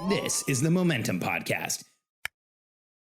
This is the Momentum Podcast.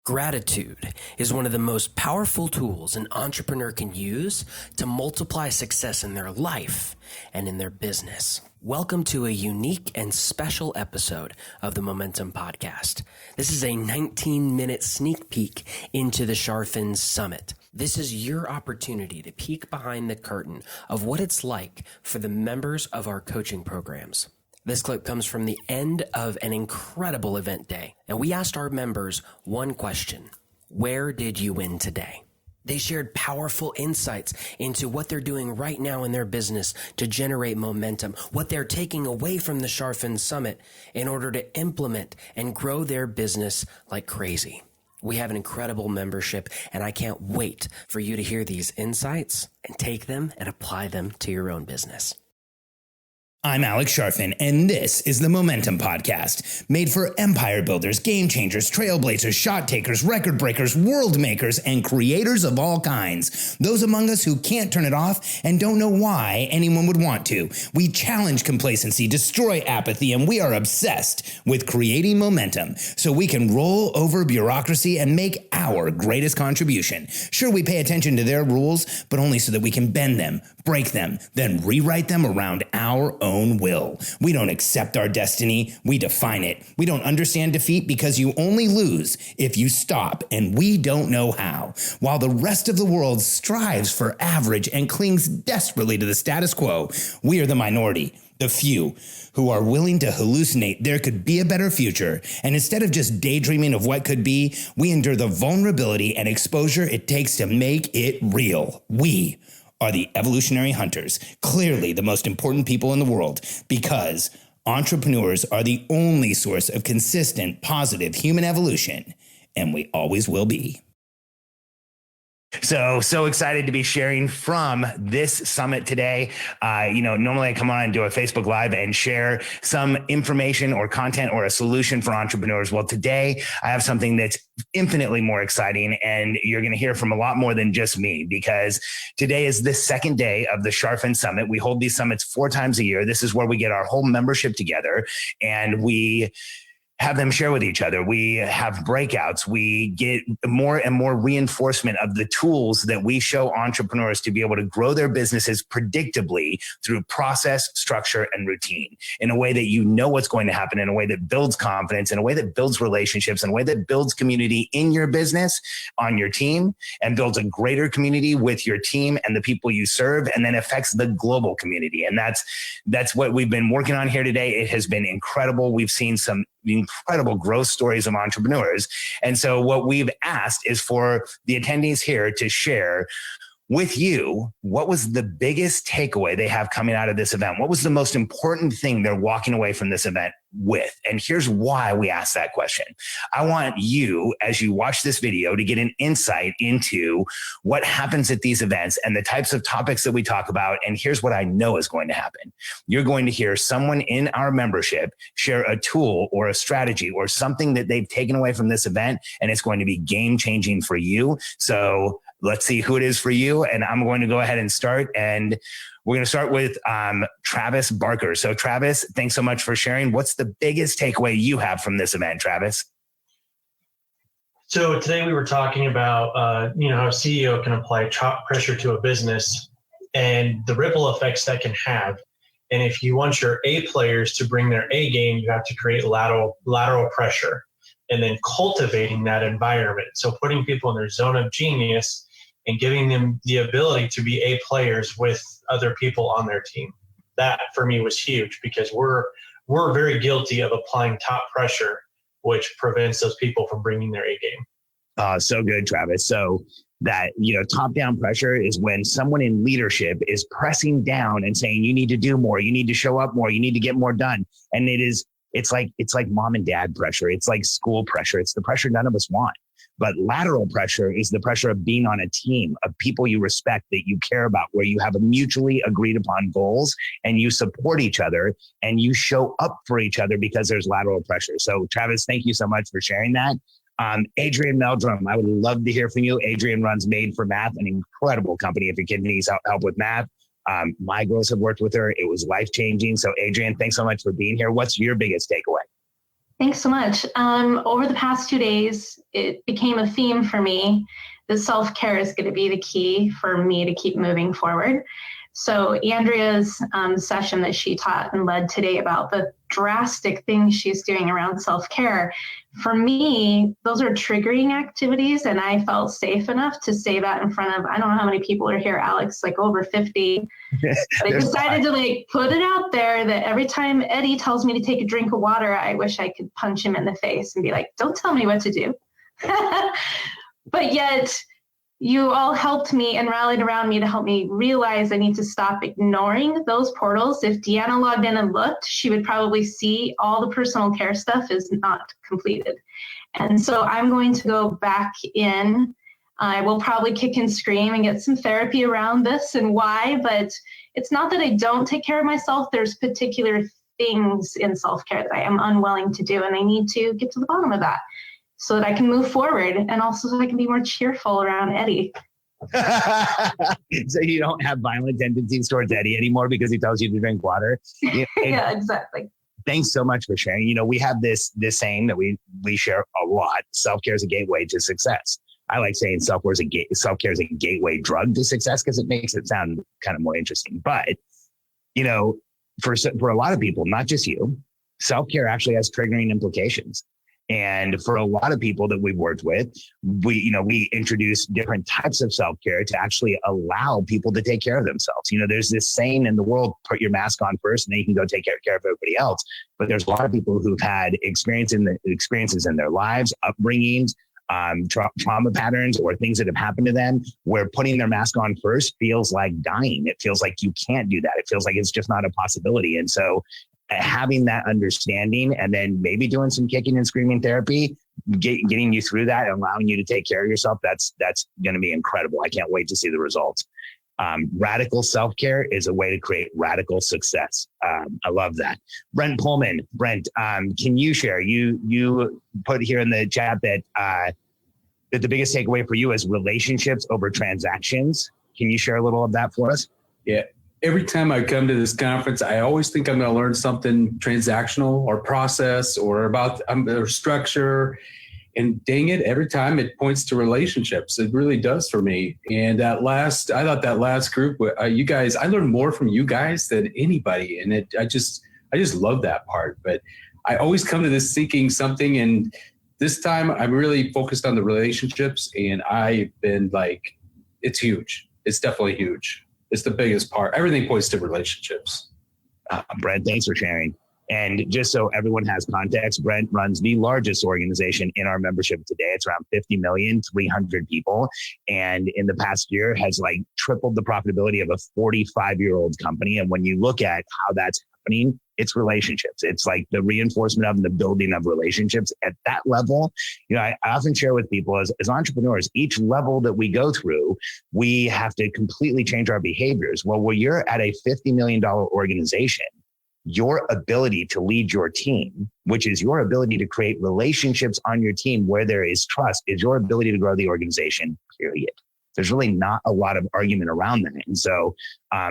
Gratitude is one of the most powerful tools an entrepreneur can use to multiply success in their life and in their business. Welcome to a unique and special episode of the Momentum Podcast. This is a 19-minute sneak peek into the Charfen Summit. This is your opportunity to peek behind the curtain of what it's like for the members of our coaching programs. This clip comes from the end of an incredible event day, and we asked our members one question: where did you win today? They shared powerful insights into what they're doing right now in their business to generate momentum, what they're taking away from the Charfen Summit in order to implement and grow their business like crazy. We have an incredible membership, and I can't wait for you to hear these insights and take them and apply them to your own business. I'm Alex Charfen, and this is the Momentum Podcast, made for empire builders, game changers, trailblazers, shot takers, record breakers, world makers, and creators of all kinds. Those among us who can't turn it off and don't know why anyone would want to. We challenge complacency, destroy apathy, and we are obsessed with creating momentum so we can roll over bureaucracy and make our greatest contribution. Sure, we pay attention to their rules, but only so that we can bend them, break them, then rewrite them around our own will. We don't accept our destiny, we define it. We don't understand defeat because you only lose if you stop, and we don't know how. While the rest of the world strives for average and clings desperately to the status quo, we are the minority, the few, who are willing to hallucinate there could be a better future. And instead of just daydreaming of what could be, we endure the vulnerability and exposure it takes to make it real. We are the evolutionary hunters, clearly the most important people in the world, because entrepreneurs are the only source of consistent, positive human evolution, and we always will be. So excited to be sharing from this summit today. Normally I come on and do a Facebook Live and share some information or content or a solution for entrepreneurs. Well, today I have something that's infinitely more exciting, and you're going to hear from a lot more than just me, because today is the second day of the Charfen Summit. We hold these summits 4 times a year. This is where we get our whole membership together, and we have them share with each other. We have breakouts. We get more and more reinforcement of the tools that we show entrepreneurs to be able to grow their businesses predictably through process, structure, and routine, in a way that you know what's going to happen, in a way that builds confidence, in a way that builds relationships, in a way that builds community in your business, on your team, and builds a greater community with your team and the people you serve, and then affects the global community. And that's what we've been working on here today. It has been incredible. We've seen some incredible growth stories of entrepreneurs. And so what we've asked is for the attendees here to share with you what was the biggest takeaway they have coming out of this event. What was the most important thing they're walking away from this event with? And here's why we asked that question. I want you, as you watch this video, to get an insight into what happens at these events and the types of topics that we talk about. And here's what I know is going to happen. You're going to hear someone in our membership share a tool or a strategy or something that they've taken away from this event, and it's going to be game changing for you. So let's see who it is for you. And I'm going to go ahead and start. And we're going to start with Travis Barker. So Travis, thanks so much for sharing. What's the biggest takeaway you have from this event, Travis? So today we were talking about, how a CEO can apply pressure to a business and the ripple effects that can have. And if you want your A players to bring their A game, you have to create lateral pressure, and then cultivating that environment. So putting people in their zone of genius and giving them the ability to be A players with other people on their team. That for me was huge, because we're very guilty of applying top pressure, which prevents those people from bringing their A game. So good, Travis. So that, top-down pressure is when someone in leadership is pressing down and saying, you need to do more, you need to show up more, you need to get more done. And it's like mom and dad pressure. It's like school pressure. It's the pressure none of us want. But lateral pressure is the pressure of being on a team of people you respect, that you care about, where you have a mutually agreed upon goals and you support each other and you show up for each other because there's lateral pressure. So Travis, thank you so much for sharing that. Adrian Meldrum, I would love to hear from you. Adrian runs Made for Math, an incredible company if your kid needs help with math. My girls have worked with her. It was life-changing. So Adrian, thanks so much for being here. What's your biggest takeaway? Thanks so much. Over the past 2 days, it became a theme for me. The self-care is going to be the key for me to keep moving forward. So Andrea's session that she taught and led today about the drastic things she's doing around self-care, for me, those are triggering activities, and I felt safe enough to say that in front of, I don't know how many people are here, Alex, like over 50. I decided to put it out there that every time Eddie tells me to take a drink of water, I wish I could punch him in the face and be like, don't tell me what to do. But yet, you all helped me and rallied around me to help me realize I need to stop ignoring those portals. If Deanna logged in and looked, she would probably see all the personal care stuff is not completed. And so I'm going to go back in. I will probably kick and scream and get some therapy around this and why, but it's not that I don't take care of myself. There's particular things in self-care that I am unwilling to do, and I need to get to the bottom of that, so that I can move forward and also so I can be more cheerful around Eddie. So you don't have violent tendencies towards Eddie anymore because he tells you to drink water. Yeah, exactly. Thanks so much for sharing. We have this saying that we share a lot. Self-care is a gateway to success. I like saying self-care is a gateway drug to success because it makes it sound kind of more interesting. But, for a lot of people, not just you, self-care actually has triggering implications. And for a lot of people that we've worked with, we introduce different types of self-care to actually allow people to take care of themselves. There's this saying in the world, put your mask on first and then you can go take care of everybody else. But there's a lot of people who've had experiences in their lives, upbringings, trauma patterns, or things that have happened to them where putting their mask on first feels like dying. It feels like you can't do that. It feels like it's just not a possibility. And so having that understanding and then maybe doing some kicking and screaming therapy, getting you through that and allowing you to take care of yourself, that's going to be incredible. I can't wait to see the results. Radical self-care is a way to create radical success. I love that. Brent Pullman. Brent, can you share? You put here in the chat that the biggest takeaway for you is relationships over transactions. Can you share a little of that for us? Yeah. Every time I come to this conference, I always think I'm going to learn something transactional or process or about or structure. And dang it, every time it points to relationships. It really does for me. And I thought that last group, you guys, I learned more from you guys than anybody. And I just love that part. But I always come to this seeking something. And this time I'm really focused on the relationships. And I've been like, it's huge. It's definitely huge. It's the biggest part. Everything points to relationships. Brent, thanks for sharing. And just so everyone has context, Brent runs the largest organization in our membership today. It's around 50,300,000 people. And in the past year has tripled the profitability of a 45-year-old company. And when you look at how that's happening, it's relationships. It's like the reinforcement of and the building of relationships at that level. I often share with people as entrepreneurs, each level that we go through, we have to completely change our behaviors. Well, when you're at a $50 million organization, your ability to lead your team, which is your ability to create relationships on your team where there is trust, is your ability to grow the organization, period. There's really not a lot of argument around that. And so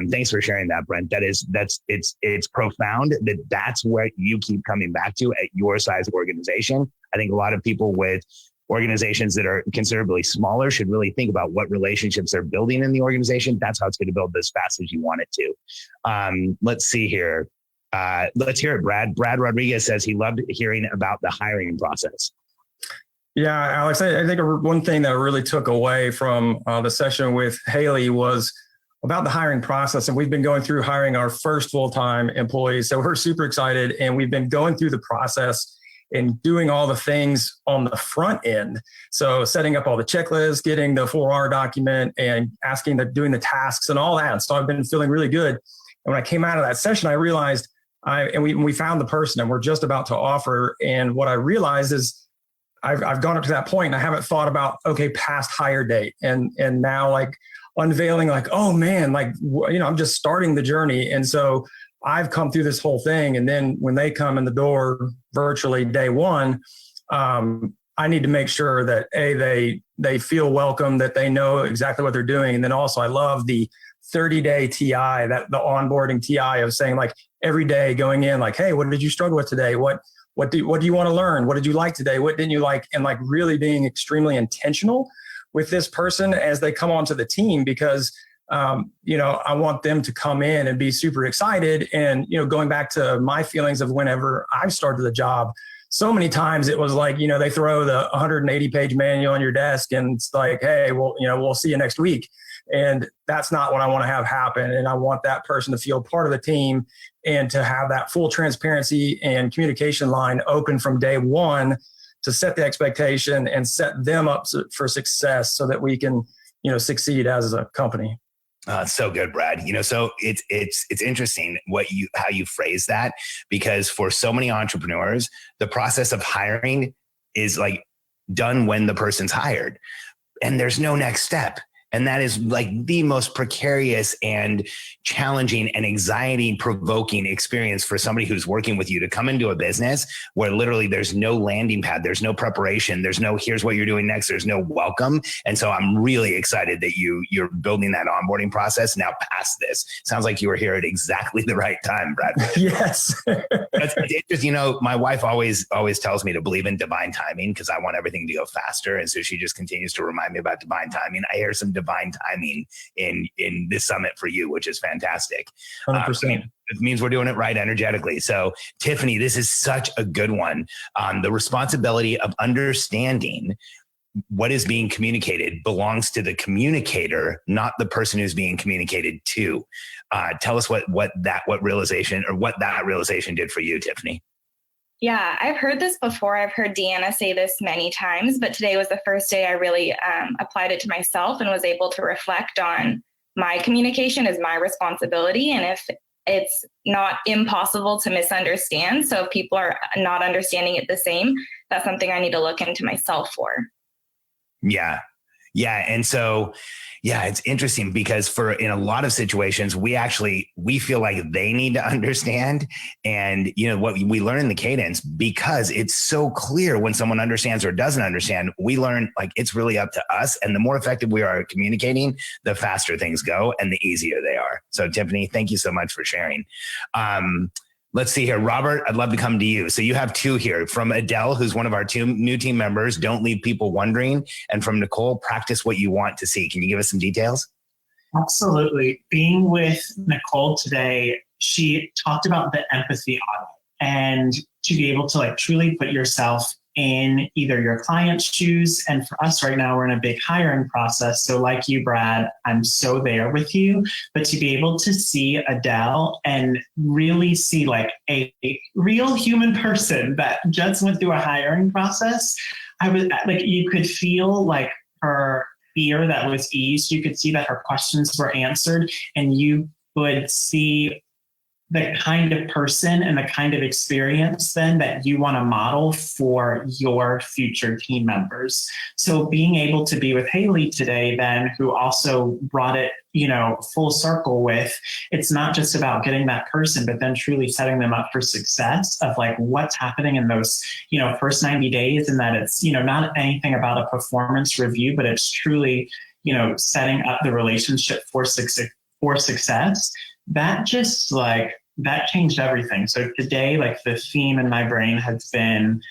thanks for sharing that, Brent. It's profound that's where you keep coming back to at your size organization. I think a lot of people with organizations that are considerably smaller should really think about what relationships they're building in the organization. That's how it's going to build as fast as you want it to. Let's see here. Let's hear it, Brad. Brad Rodriguez says he loved hearing about the hiring process. Yeah, Alex, I think one thing that I really took away from the session with Haley was about the hiring process. And we've been going through hiring our first full-time employees. So we're super excited. And we've been going through the process and doing all the things on the front end. So setting up all the checklists, getting the 4R document and doing the tasks and all that. So I've been feeling really good. And when I came out of that session, I realized we found the person and we're just about to offer. And what I realized is I've gone up to that point and I haven't thought about, past hire date and now unveiling oh man, I'm just starting the journey. And so I've come through this whole thing. And then when they come in the door virtually day one, I need to make sure that they feel welcome, that they know exactly what they're doing. And then also I love the 30-day TI, that the onboarding TI of saying every day going in, hey, what did you struggle with today? What what do you want to learn? What did you like today? What didn't you like? And like really being extremely intentional with this person as they come onto the team, because I want them to come in and be super excited. And, going back to my feelings of whenever I started the job, so many times it was like, they throw the 180-page manual on your desk and it's like, hey, well, we'll see you next week. And that's not what I want to have happen. And I want that person to feel part of the team and to have that full transparency and communication line open from day one to set the expectation and set them up for success so that we can, succeed as a company. It's so good, Brad. So it's interesting how you phrase that, because for so many entrepreneurs, the process of hiring is like done when the person's hired, and there's no next step. And that is like the most precarious and challenging and anxiety provoking experience for somebody who's working with you, to come into a business where literally there's no landing pad, there's no preparation, there's no, here's what you're doing next, there's no welcome. And so I'm really excited that you're building that onboarding process now past this. Sounds like you were here at exactly the right time, Brad. Yes. It's just, my wife always tells me to believe in divine timing, because I want everything to go faster. And so she just continues to remind me about divine timing. I hear some divine timing in this summit for you, which is fantastic. 100%. It means we're doing it right energetically. So Tiffany, this is such a good one. The responsibility of understanding what is being communicated belongs to the communicator, not the person who's being communicated to. Tell us what that realization did for you, Tiffany. Yeah, I've heard this before. I've heard Deanna say this many times, but today was the first day I really applied it to myself and was able to reflect on my communication is my responsibility. And if it's not impossible to misunderstand, so if people are not understanding it the same, that's something I need to look into myself for. Yeah. And so, it's interesting because in a lot of situations, we feel like they need to understand. And, what we learn in the cadence, because it's so clear when someone understands or doesn't understand, we learn like it's really up to us. And the more effective we are at communicating, the faster things go and the easier they are. So Tiffany, thank you so much for sharing. Let's see here. Robert, I'd love to come to you. So you have two here from Adele, who's one of our two new team members. Don't leave people wondering. And from Nicole, practice what you want to see. Can you give us some details? Absolutely. Being with Nicole today, she talked about the empathy audit, and to be able to like truly put yourself in either your client's shoes. And for us right now, we're in a big hiring process. So like you, Brad, I'm so there with you, but to be able to see Adele and really see like a real human person that just went through a hiring process, I was like, you could feel like her fear that was eased. You could see that her questions were answered, and you would see the kind of person and the kind of experience then that you want to model for your future team members. So being able to be with Haley today then, who also brought it, full circle with, it's not just about getting that person, but then truly setting them up for success of like what's happening in those, first 90 days. And that it's, not anything about a performance review, but it's truly, setting up the relationship for success. That just that changed everything. So today, like the theme in my brain has been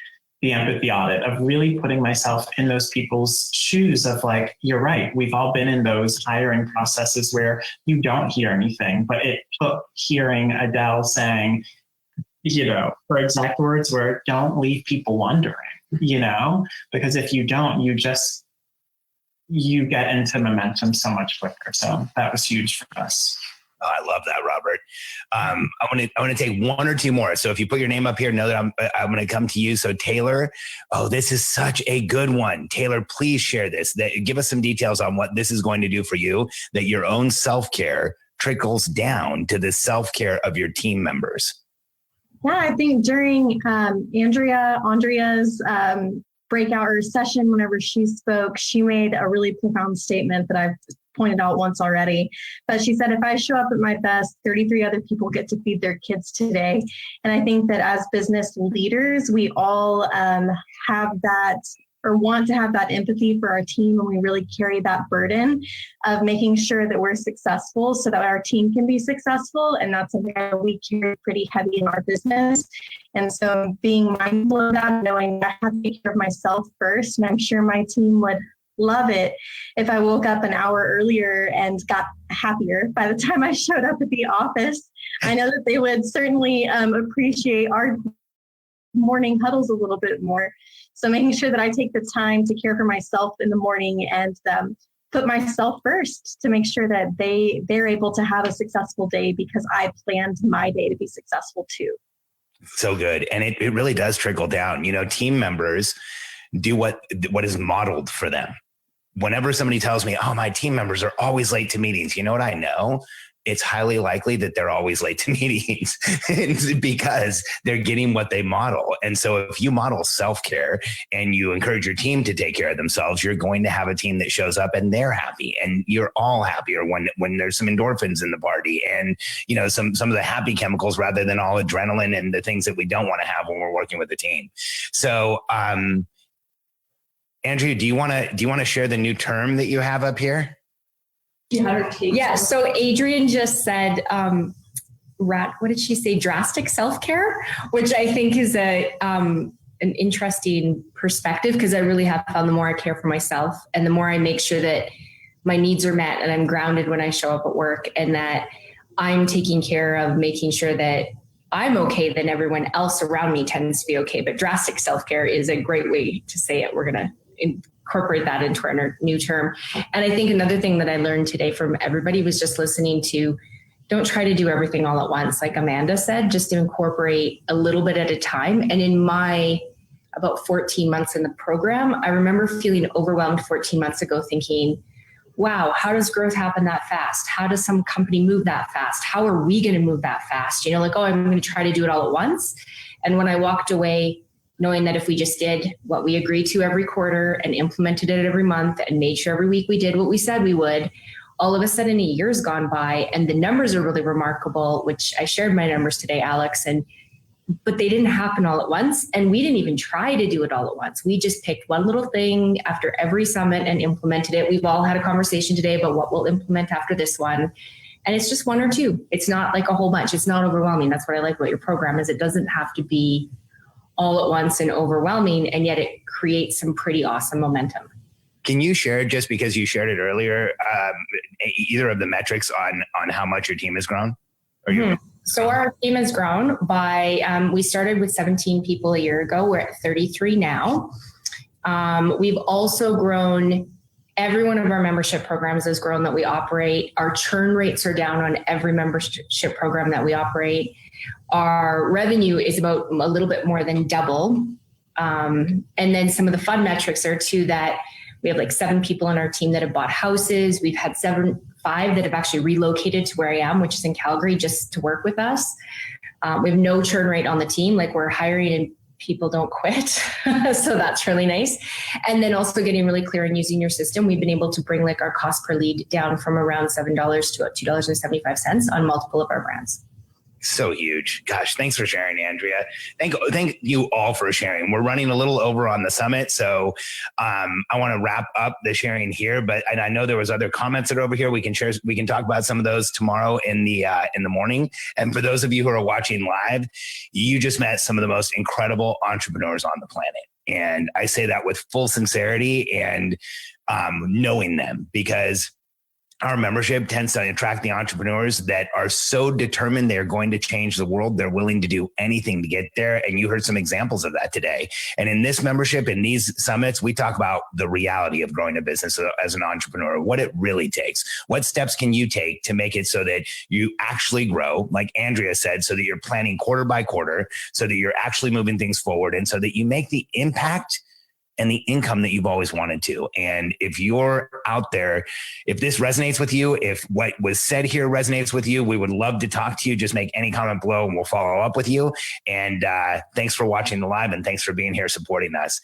the empathy audit of really putting myself in those people's shoes of like, you're right. We've all been in those hiring processes where you don't hear anything, but it took hearing Adele saying, her exact words were, don't leave people wondering, because if you don't, you get into momentum so much quicker. So that was huge for us. Oh, I love that, Robert. I want to take one or two more. So if you put your name up here, know that I'm going to come to you. So Taylor, this is such a good one. Taylor, please share this. Give us some details on what this is going to do for you, that your own self-care trickles down to the self-care of your team members. Yeah, I think during Andrea's breakout or session, whenever she spoke, she made a really profound statement that I've pointed out once already, but she said, if I show up at my best, 33 other people get to feed their kids today. And I think that as business leaders, we all have that or want to have that empathy for our team, and we really carry that burden of making sure that we're successful so that our team can be successful. And that's something that we carry pretty heavy in our business. And so being mindful of that, knowing I have to take care of myself first, and I'm sure my team would love it if I woke up an hour earlier and got happier by the time I showed up at the office. I know that they would certainly appreciate our morning huddles a little bit more. So making sure that I take the time to care for myself in the morning and put myself first to make sure that they're able to have a successful day because I planned my day to be successful too. So good. And it really does trickle down. Team members do what is modeled for them. Whenever somebody tells me, oh, my team members are always late to meetings, you know what I know? It's highly likely that they're always late to meetings because they're getting what they model. And so if you model self-care and you encourage your team to take care of themselves, you're going to have a team that shows up and they're happy, and you're all happier when there's some endorphins in the party and, some of the happy chemicals rather than all adrenaline and the things that we don't want to have when we're working with a team. So, Andrea, do you want to share the new term that you have up here? Yeah. So Adrienne just said, what did she say? Drastic self-care, which I think is an interesting perspective, because I really have found the more I care for myself and the more I make sure that my needs are met and I'm grounded when I show up at work, and that I'm taking care of making sure that I'm okay, then everyone else around me tends to be okay. But drastic self-care is a great way to say it. We're going to incorporate that into our new term. And I think another thing that I learned today from everybody was just listening to, don't try to do everything all at once. Like Amanda said, just to incorporate a little bit at a time. And in my about 14 months in the program, I remember feeling overwhelmed 14 months ago thinking, wow, how does growth happen that fast? How does some company move that fast? How are we going to move that fast? I'm going to try to do it all at once. And when I walked away, knowing that if we just did what we agreed to every quarter and implemented it every month and made sure every week we did what we said we would, all of a sudden a year's gone by and the numbers are really remarkable, which I shared my numbers today, Alex, but they didn't happen all at once. And we didn't even try to do it all at once. We just picked one little thing after every summit and implemented it. We've all had a conversation today about what we'll implement after this one. And it's just one or two. It's not like a whole bunch. It's not overwhelming. That's what I like about your program, is it doesn't have to be all at once and overwhelming, and yet it creates some pretty awesome momentum. Can you share, just because you shared it earlier, either of the metrics on how much your team has grown? So our team has grown by, we started with 17 people a year ago. We're at 33 now. We've also grown, every one of our membership programs has grown that we operate. Our churn rates are down on every membership program that we operate. Our revenue is about a little bit more than double. And then some of the fun metrics are too, that we have like 7 people on our team that have bought houses. We've had 5 that have actually relocated to where I am, which is in Calgary, just to work with us. We have no churn rate on the team. Like, we're hiring and people don't quit. So that's really nice. And then also getting really clear on using your system. We've been able to bring like our cost per lead down from around $7 to $2.75 on multiple of our brands. So huge. Gosh, thanks for sharing, Andrea. Thank you all for sharing. We're running a little over on the summit, so I want to wrap up the sharing here. And I know there was other comments that are over here. We can share. We can talk about some of those tomorrow in the morning. And for those of you who are watching live, you just met some of the most incredible entrepreneurs on the planet. And I say that with full sincerity and knowing them, because our membership tends to attract the entrepreneurs that are so determined they're going to change the world. They're willing to do anything to get there. And you heard some examples of that today. And in this membership, in these summits, we talk about the reality of growing a business as an entrepreneur, what it really takes. What steps can you take to make it so that you actually grow, like Andrea said, so that you're planning quarter by quarter, so that you're actually moving things forward, and so that you make the impact and the income that you've always wanted to. And if you're out there, if this resonates with you, if what was said here resonates with you, we would love to talk to you. Just make any comment below and we'll follow up with you. And thanks for watching the live, and thanks for being here supporting us.